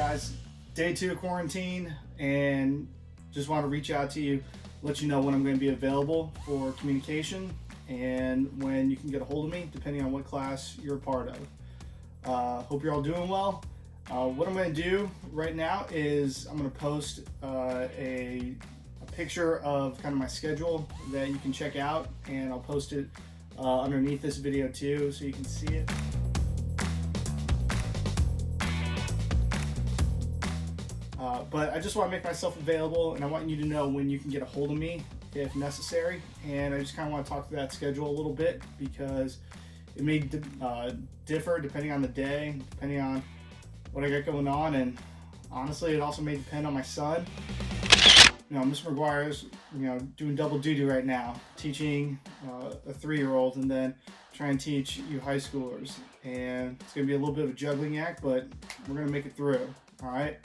guys? Day 2 of quarantine, and just want to reach out to you, let you know when I'm going to be available for communication and when you can get a hold of me, depending on what class you're a part of. Hope you're all doing well. What I'm going to do right now is I'm going to post a picture of kind of my schedule that you can check out, and I'll post it underneath this video too, so you can see it. But I just want to make myself available, and I want you to know when you can get a hold of me if necessary. And I just kind of want to talk through that schedule a little bit, because it may differ depending on the day, depending on what I got going on, and honestly, it also may depend on my son. You know, Mr. McGuire's, doing double duty right now, teaching a 3-year-old and then trying to teach you high schoolers. And it's going to be a little bit of a juggling act, but we're going to make it through, all right?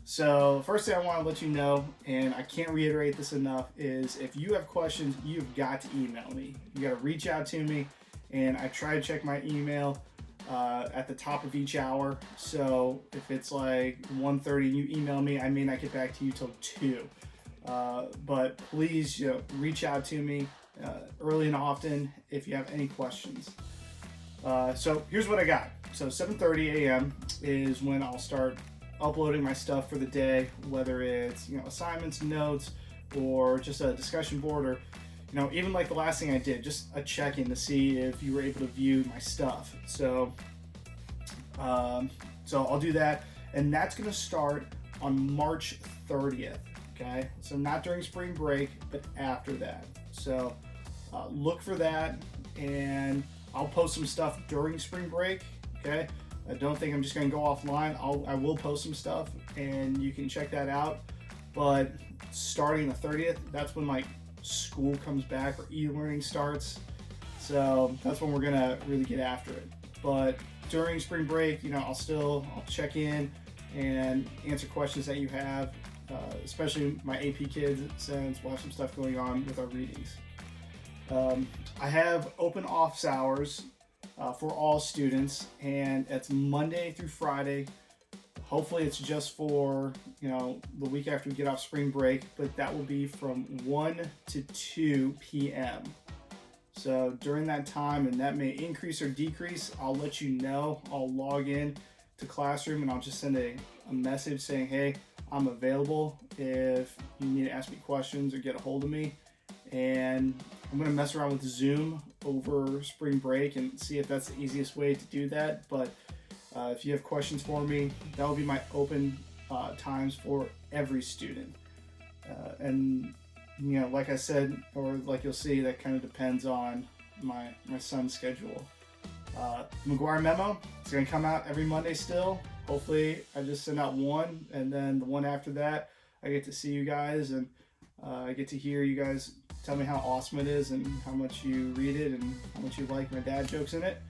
So first thing I want to let you know, and I can't reiterate this enough, is if you have questions, you've got to email me. You got to reach out to me, and I try to check my email at the top of each hour. So if it's like 1:30 and you email me, I may not get back to you till 2. But please, reach out to me early and often if you have any questions. So here's what I got. So 7:30 a.m. is when I'll start uploading my stuff for the day, whether it's assignments, notes, or just a discussion board, or even like the last thing I did, just a check-in to see if you were able to view my stuff. So I'll do that, and that's going to start on March 30th. Okay, so not during spring break, but after that. So look for that, and I'll post some stuff during spring break. Okay, I don't think I'm just going to go offline. I will post some stuff, and you can check that out. But starting the 30th, that's when like school comes back, or e-learning starts. So that's when we're gonna really get after it. But during spring break, I'll check in and answer questions that you have, especially my AP kids, since we'll have some stuff going on with our readings. I have open office hours for all students, and it's Monday through Friday. Hopefully it's just for the week after we get off spring break, but that will be from 1 to 2 p.m. So during that time, and that may increase or decrease, I'll let you know. I'll log in to Classroom, and I'll just send a message saying, hey, I'm available if you need to ask me questions or get a hold of me. And I'm going to mess around with Zoom over spring break and see if that's the easiest way to do that. But if you have questions for me, that will be my open times for every student. And like I said, or like you'll see, that kind of depends on my son's schedule. McGuire Memo, it's going to come out every Monday still. Hopefully I just send out one, and then the one after that, I get to see you guys, and I get to hear you guys tell me how awesome it is and how much you read it and how much you like my dad jokes in it.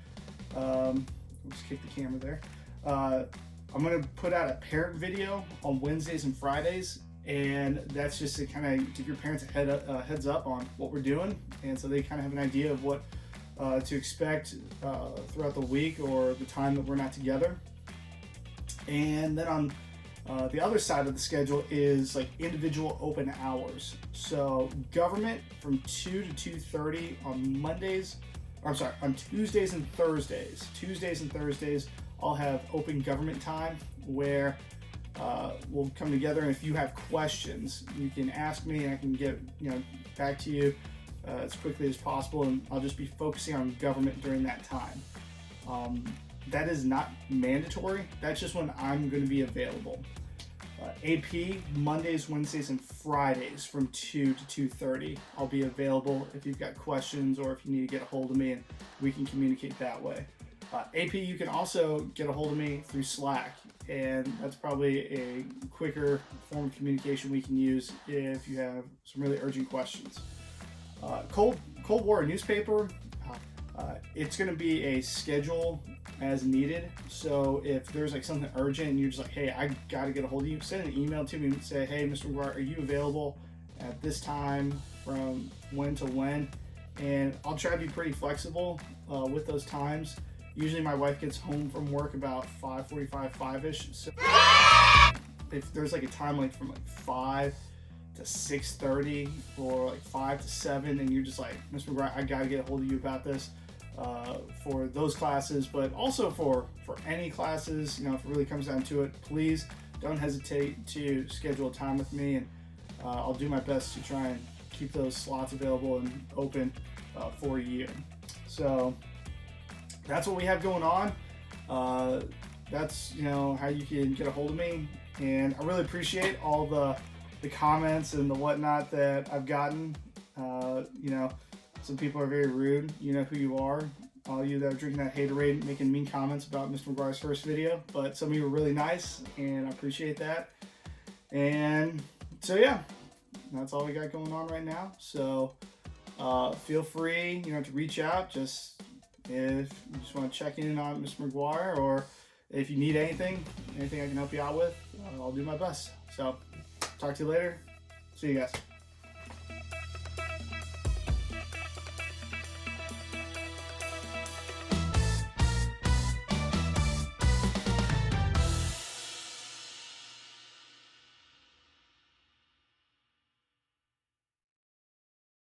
Let's kick the camera there. I'm going to put out a parent video on Wednesdays and Fridays, and that's just to kind of give your parents a heads up on what we're doing, and so they kind of have an idea of what to expect throughout the week or the time that we're not together. And then on the other side of the schedule is like individual open hours. So government from 2 to 2:30 on Mondays. On Tuesdays and Thursdays. Tuesdays and Thursdays, I'll have open government time where we'll come together, and if you have questions, you can ask me, and I can get back to you as quickly as possible, and I'll just be focusing on government during that time. That is not mandatory. That's just when I'm going to be available. AP, Mondays, Wednesdays, and Fridays from 2 to 2:30. I'll be available if you've got questions or if you need to get a hold of me, and we can communicate that way. AP, you can also get a hold of me through Slack, and that's probably a quicker form of communication we can use if you have some really urgent questions. Cold War newspaper, it's going to be a schedule as needed. So if there's like something urgent and you're just like, hey, I got to get a hold of you, send an email to me and say, hey, Mr. McGuire, are you available at this time from when to when? And I'll try to be pretty flexible with those times. Usually my wife gets home from work about 5:45, 5-ish. So if there's like a time like from like 5 to 6:30 or like 5 to 7, and you're just like, Mr. McGuire, I gotta get a hold of you about this for those classes, but also for any classes, you know, if it really comes down to it, please don't hesitate to schedule a time with me, and I'll do my best to try and keep those slots available and open for you. So that's what we have going on. That's, you know, how you can get a hold of me, and I really appreciate all the comments and the whatnot that I've gotten. You know, some people are very rude. You know who you are. All you that are drinking that Haterade, making mean comments about Mr. McGuire's first video, but some of you were really nice, and I appreciate that. And so yeah, that's all we got going on right now. So feel free, you know, to reach out. Just if you just want to check in on Mr. McGuire, or if you need anything I can help you out with, I'll do my best. So talk to you later. See you guys.